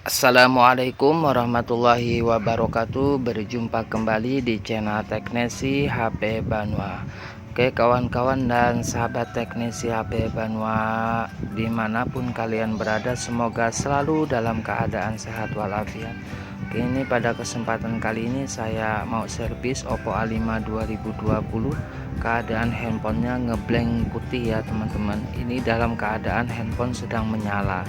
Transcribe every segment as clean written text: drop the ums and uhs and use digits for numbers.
Assalamualaikum warahmatullahi wabarakatuh. Berjumpa kembali di channel Teknesi HP Banua. Oke kawan-kawan dan sahabat teknisi HP Banua, dimanapun kalian berada, semoga selalu dalam keadaan sehat walafiat. Oke, ini pada kesempatan kali ini saya mau servis Oppo A5 2020. Keadaan handphonenya ngeblank putih ya teman-teman. Ini dalam keadaan handphone sedang menyala,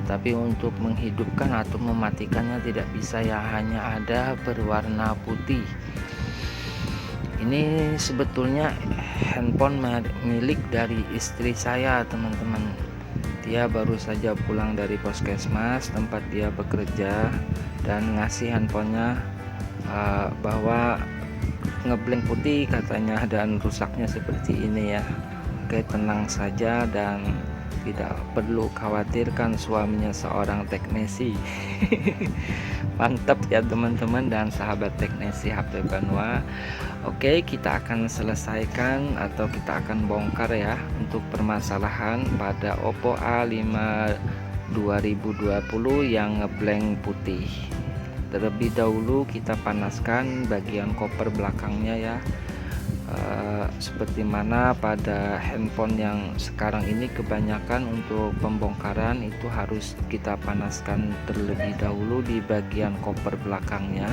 tapi untuk menghidupkan atau mematikannya tidak bisa ya, hanya ada berwarna putih. Ini sebetulnya handphone milik dari istri saya teman-teman. Dia baru saja pulang dari puskesmas tempat dia bekerja dan ngasih handphonenya, bahwa ngeblank putih katanya, dan rusaknya seperti ini ya. Oke, tenang saja dan tidak perlu khawatirkan, suaminya seorang teknisi. Mantap ya teman-teman dan sahabat teknisi HP Banua. Oke, kita akan selesaikan atau kita akan bongkar ya untuk permasalahan pada Oppo A5 2020 yang ngeblank putih. Terlebih dahulu kita panaskan bagian koper belakangnya ya. Seperti mana pada handphone yang sekarang ini kebanyakan untuk pembongkaran itu harus kita panaskan terlebih dahulu di bagian koper belakangnya,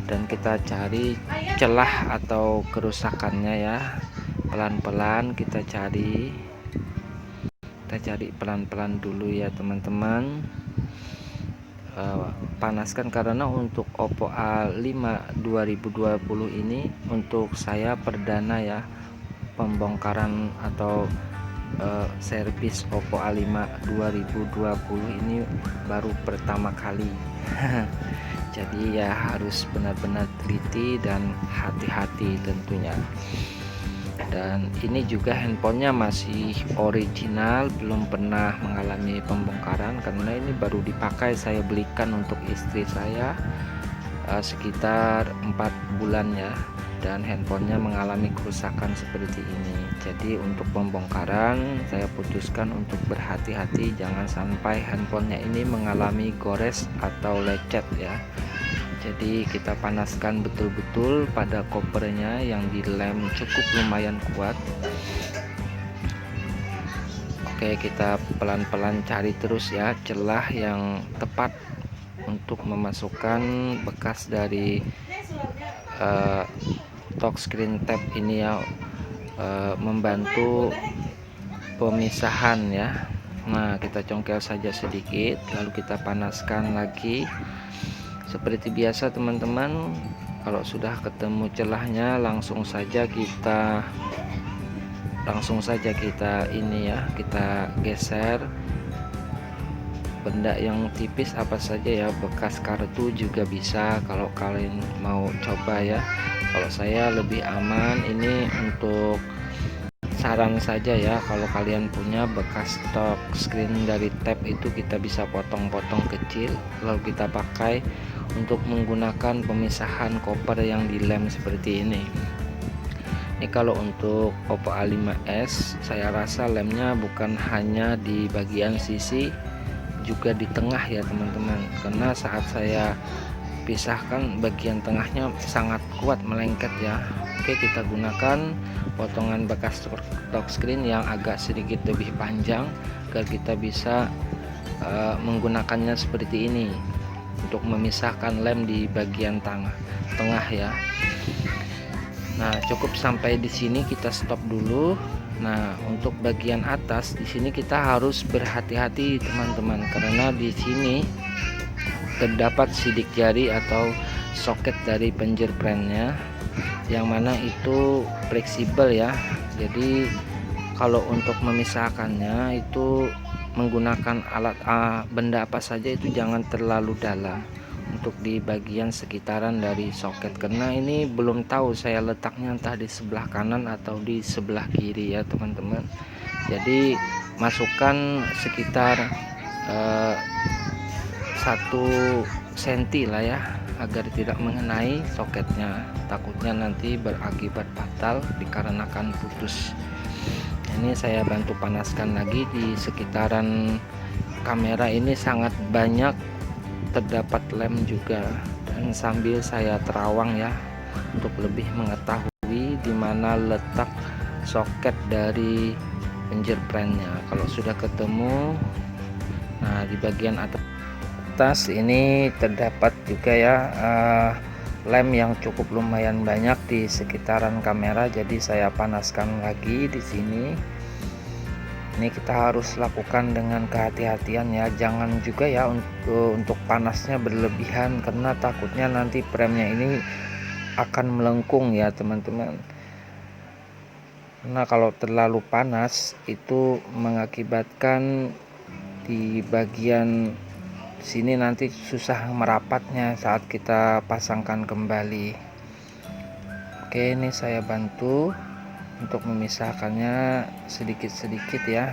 dan kita cari celah atau kerusakannya ya. Pelan-pelan kita cari pelan-pelan dulu ya teman-teman. Panaskan karena untuk Oppo A5 2020 ini untuk saya perdana ya, pembongkaran atau servis Oppo A5 2020 ini baru pertama kali. Jadi ya harus benar-benar teliti dan hati-hati tentunya. Dan ini juga handphonenya masih original, belum pernah mengalami pembongkaran karena ini baru dipakai. Saya belikan untuk istri saya sekitar 4 bulan ya, dan handphonenya mengalami kerusakan seperti ini. Jadi untuk pembongkaran saya putuskan untuk berhati-hati, jangan sampai handphonenya ini mengalami gores atau lecet ya. Jadi kita panaskan betul-betul pada kopernya yang dilem cukup lumayan kuat. Oke, kita pelan-pelan cari terus ya celah yang tepat untuk memasukkan bekas dari touchscreen tab ini ya, membantu pemisahan ya. Nah, kita congkel saja sedikit lalu kita panaskan lagi. Seperti biasa teman-teman, kalau sudah ketemu celahnya langsung saja kita ini ya, kita geser benda yang tipis apa saja ya, bekas kartu juga bisa kalau kalian mau coba ya. Kalau saya lebih aman ini untuk saran saja ya, kalau kalian punya bekas touchscreen dari tab itu kita bisa potong-potong kecil lalu kita pakai untuk menggunakan pemisahan koper yang dilem seperti ini. Ini kalau untuk Oppo A5s saya rasa lemnya bukan hanya di bagian sisi, juga di tengah ya teman-teman, karena saat saya pisahkan bagian tengahnya sangat kuat melengket ya. Oke, kita gunakan potongan bekas touchscreen yang agak sedikit lebih panjang agar kita bisa menggunakannya seperti ini untuk memisahkan lem di bagian tengah ya. Nah, cukup sampai di sini kita stop dulu. Nah, untuk bagian atas di sini kita harus berhati-hati teman-teman, karena di sini terdapat sidik jari atau soket dari penjerprennya yang mana itu fleksibel ya. Jadi kalau untuk memisahkannya itu menggunakan alat benda apa saja itu jangan terlalu dalam untuk di bagian sekitaran dari soket, karena ini belum tahu saya letaknya entah di sebelah kanan atau di sebelah kiri ya teman-teman. Jadi masukkan sekitar 1 cm lah ya, agar tidak mengenai soketnya, takutnya nanti berakibat fatal dikarenakan putus. Ini saya bantu panaskan lagi di sekitaran kamera ini sangat banyak terdapat lem juga. Dan sambil saya terawang ya untuk lebih mengetahui di mana letak soket dari fingerprintnya. Kalau sudah ketemu, nah di bagian atas ini terdapat juga ya lem yang cukup lumayan banyak di sekitaran kamera. Jadi saya panaskan lagi di sini. Ini kita harus lakukan dengan kehati-hatian ya, jangan juga ya untuk panasnya berlebihan, karena takutnya nanti premnya ini akan melengkung ya teman-teman. Nah kalau terlalu panas itu mengakibatkan di bagian sini nanti susah merapatnya saat kita pasangkan kembali. Oke, ini saya bantu untuk memisahkannya sedikit-sedikit ya,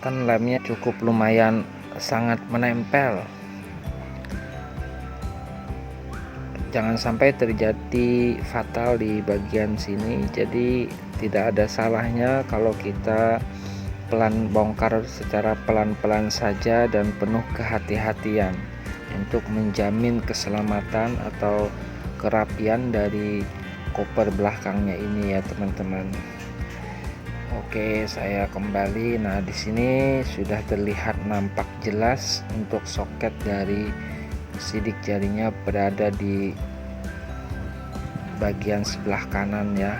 kan lemnya cukup lumayan sangat menempel. Jangan sampai terjadi fatal di bagian sini. Jadi tidak ada salahnya kalau kita bongkar secara pelan-pelan saja dan penuh kehati-hatian untuk menjamin keselamatan atau kerapian dari koper belakangnya ini ya teman-teman. Oke, saya kembali. Nah di sini sudah terlihat nampak jelas untuk soket dari sidik jarinya berada di bagian sebelah kanan ya.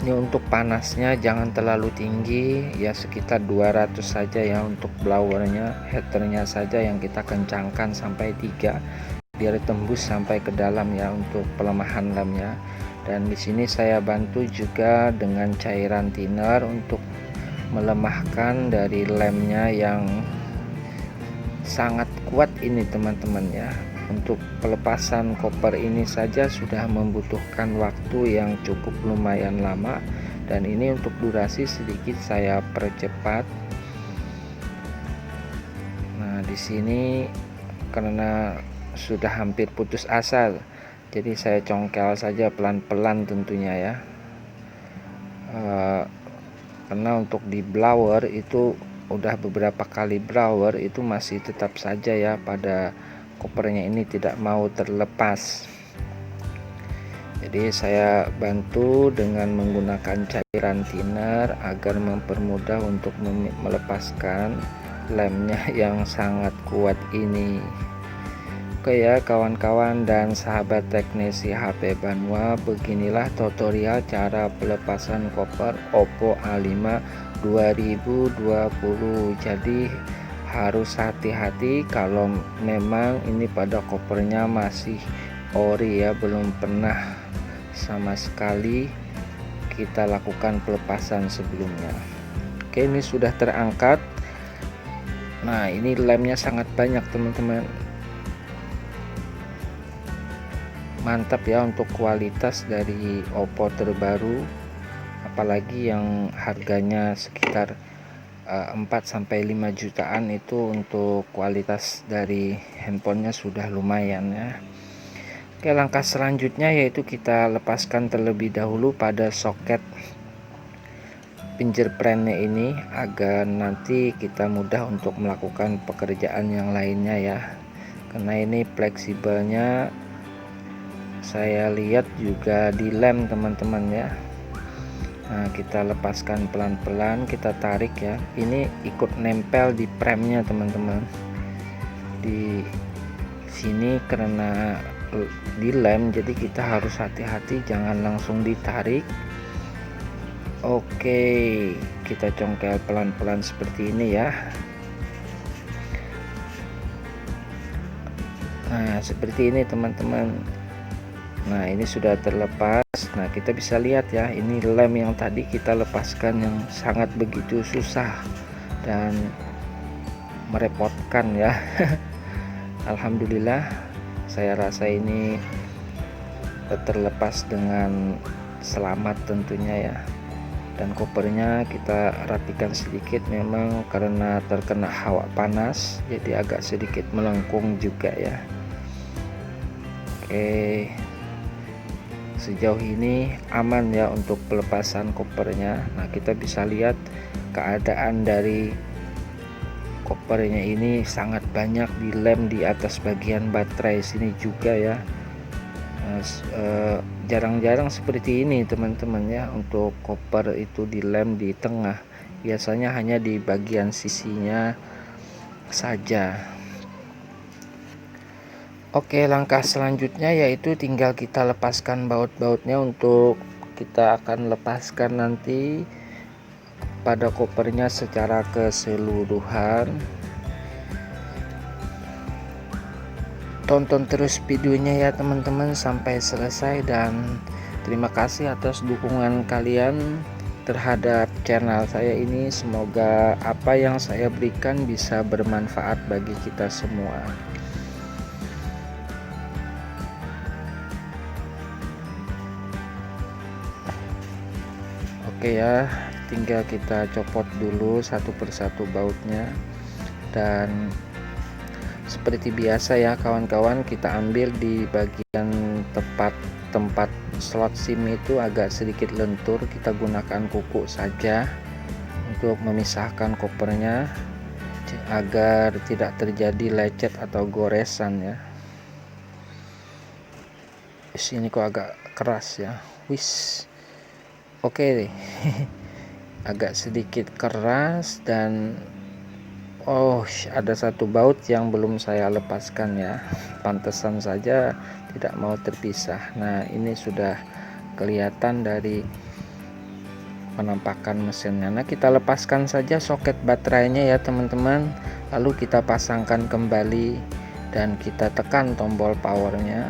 Ini untuk panasnya jangan terlalu tinggi ya, sekitar 200 saja ya untuk blowernya. Heaternya saja yang kita kencangkan sampai 3 biar tembus sampai ke dalam ya untuk pelemahan lemnya. Dan di sini saya bantu juga dengan cairan thinner untuk melemahkan dari lemnya yang sangat kuat ini teman-teman ya. Untuk pelepasan koper ini saja sudah membutuhkan waktu yang cukup lumayan lama, dan ini untuk durasi sedikit saya percepat. Nah di sini karena sudah hampir putus asa, jadi saya congkel saja pelan-pelan tentunya ya, karena untuk di blower itu udah beberapa kali blower itu masih tetap saja ya pada kopernya ini tidak mau terlepas. Jadi saya bantu dengan menggunakan cairan thinner agar mempermudah untuk melepaskan lemnya yang sangat kuat ini. Oke ya kawan-kawan dan sahabat teknisi HP Banwa, beginilah tutorial cara pelepasan koper Oppo A5 2020. Jadi harus hati-hati kalau memang ini pada kopernya masih ori ya, belum pernah sama sekali kita lakukan pelepasan sebelumnya. Oke, ini sudah terangkat. Nah ini lemnya sangat banyak teman-teman, mantap ya untuk kualitas dari Oppo terbaru, apalagi yang harganya sekitar 4-5 jutaan. Itu untuk kualitas dari handphonenya sudah lumayan ya. Oke, langkah selanjutnya yaitu kita lepaskan terlebih dahulu pada soket fingerprintnya ini agar nanti kita mudah untuk melakukan pekerjaan yang lainnya ya, karena ini fleksibelnya saya lihat juga di lem teman-teman ya. Nah kita lepaskan pelan-pelan, kita tarik ya, ini ikut nempel di premnya teman-teman di sini karena di lem, jadi kita harus hati-hati jangan langsung ditarik. Oke, kita congkel pelan-pelan seperti ini ya. Nah seperti ini teman-teman. Nah ini sudah terlepas. Nah kita bisa lihat ya, ini lem yang tadi kita lepaskan yang sangat begitu susah dan merepotkan ya. Alhamdulillah saya rasa ini terlepas dengan selamat tentunya ya. Dan kopernya kita rapikan sedikit, memang karena terkena hawa panas jadi agak sedikit melengkung juga ya. Oke, sejauh ini aman ya untuk pelepasan kopernya. Nah kita bisa lihat keadaan dari kopernya ini sangat banyak dilem di atas bagian baterai sini juga ya. Jarang-jarang seperti ini teman-teman ya, untuk koper itu dilem di tengah, biasanya hanya di bagian sisinya saja. Oke, langkah selanjutnya yaitu tinggal kita lepaskan baut-bautnya. Untuk kita akan lepaskan nanti pada kopernya secara keseluruhan. Tonton terus videonya ya teman-teman sampai selesai, dan terima kasih atas dukungan kalian terhadap channel saya ini. Semoga apa yang saya berikan bisa bermanfaat bagi kita semua. Oke ya, tinggal kita copot dulu satu persatu bautnya, dan seperti biasa ya kawan-kawan, kita ambil di bagian tempat slot SIM itu agak sedikit lentur, kita gunakan kuku saja untuk memisahkan kopernya agar tidak terjadi lecet atau goresan ya. Di sini kok agak keras ya, oke. Agak sedikit keras, dan ada satu baut yang belum saya lepaskan ya, pantesan saja tidak mau terpisah. Nah, ini sudah kelihatan dari penampakan mesinnya. Nah, kita lepaskan saja soket baterainya ya teman-teman, lalu kita pasangkan kembali dan kita tekan tombol powernya.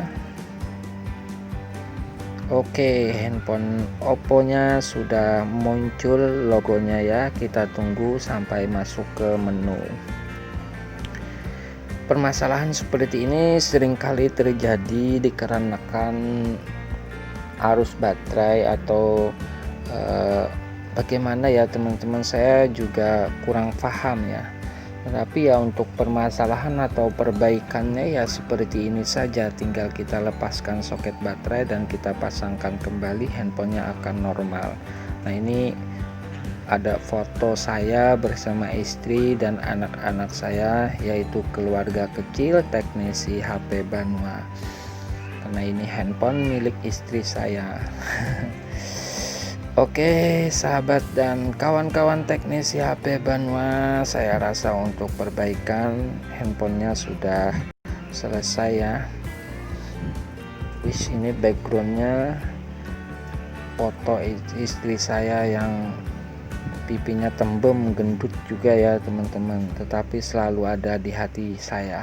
Oke, handphone Oppo nya sudah muncul logonya ya. Kita tunggu sampai masuk ke menu. Permasalahan seperti ini seringkali terjadi dikarenakan arus baterai atau bagaimana ya teman-teman, saya juga kurang paham ya. Tetapi ya untuk permasalahan atau perbaikannya ya seperti ini saja, tinggal kita lepaskan soket baterai dan kita pasangkan kembali, handphonenya akan normal. Nah, ini ada foto saya bersama istri dan anak-anak saya, yaitu keluarga kecil teknisi HP Banua, karena ini handphone milik istri saya. Oke sahabat dan kawan-kawan teknisi HP Banua, saya rasa untuk perbaikan handphonenya sudah selesai ya. Ini backgroundnya foto istri saya yang pipinya tembem, gendut juga ya teman-teman, tetapi selalu ada di hati saya.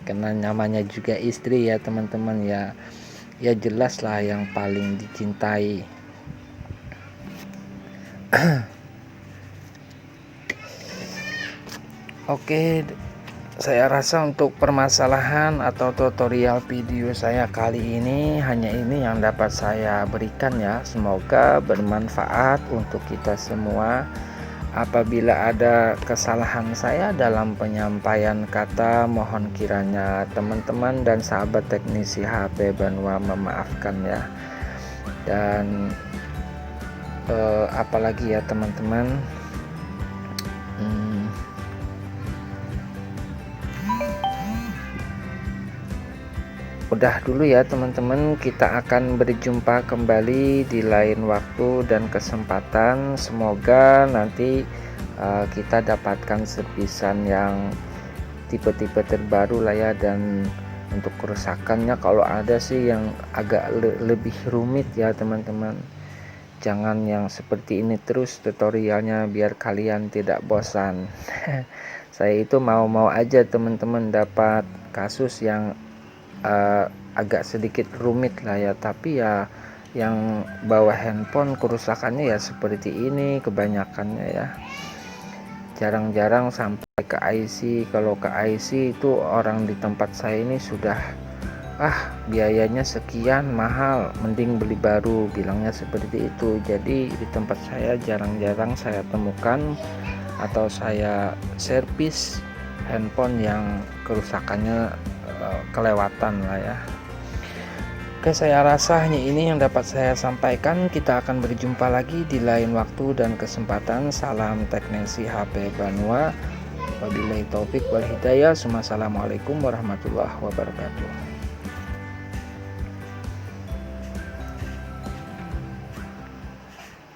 Karena namanya juga istri ya teman-teman ya, ya jelas lah yang paling dicintai. Oke, saya rasa untuk permasalahan atau tutorial video saya kali ini hanya ini yang dapat saya berikan ya. Semoga bermanfaat untuk kita semua. Apabila ada kesalahan saya dalam penyampaian kata, mohon kiranya teman-teman dan sahabat teknisi HP Banua memaafkan ya. Dan apalagi ya teman-teman, udah dulu ya teman-teman, kita akan berjumpa kembali di lain waktu dan kesempatan. Semoga nanti kita dapatkan servisan yang tipe-tipe terbaru lah ya, dan untuk kerusakannya kalau ada sih yang agak lebih rumit ya teman-teman. Jangan yang seperti ini terus tutorialnya, biar kalian tidak bosan. Saya itu mau-mau aja teman-teman dapat kasus yang agak sedikit rumit lah ya, tapi ya yang bawa handphone kerusakannya ya seperti ini kebanyakannya ya. Jarang-jarang sampai ke IC. Kalau ke IC itu orang di tempat saya ini sudah biayanya sekian, mahal, mending beli baru, bilangnya seperti itu. Jadi di tempat saya jarang-jarang saya temukan atau saya servis handphone yang kerusakannya kelewatan lah ya. Oke, saya rasa hanya ini yang dapat saya sampaikan. Kita akan berjumpa lagi di lain waktu dan kesempatan. Salam teknisi HP Banua. Wabillahi taufik wal hidayah. Assalamualaikum warahmatullahi wabarakatuh.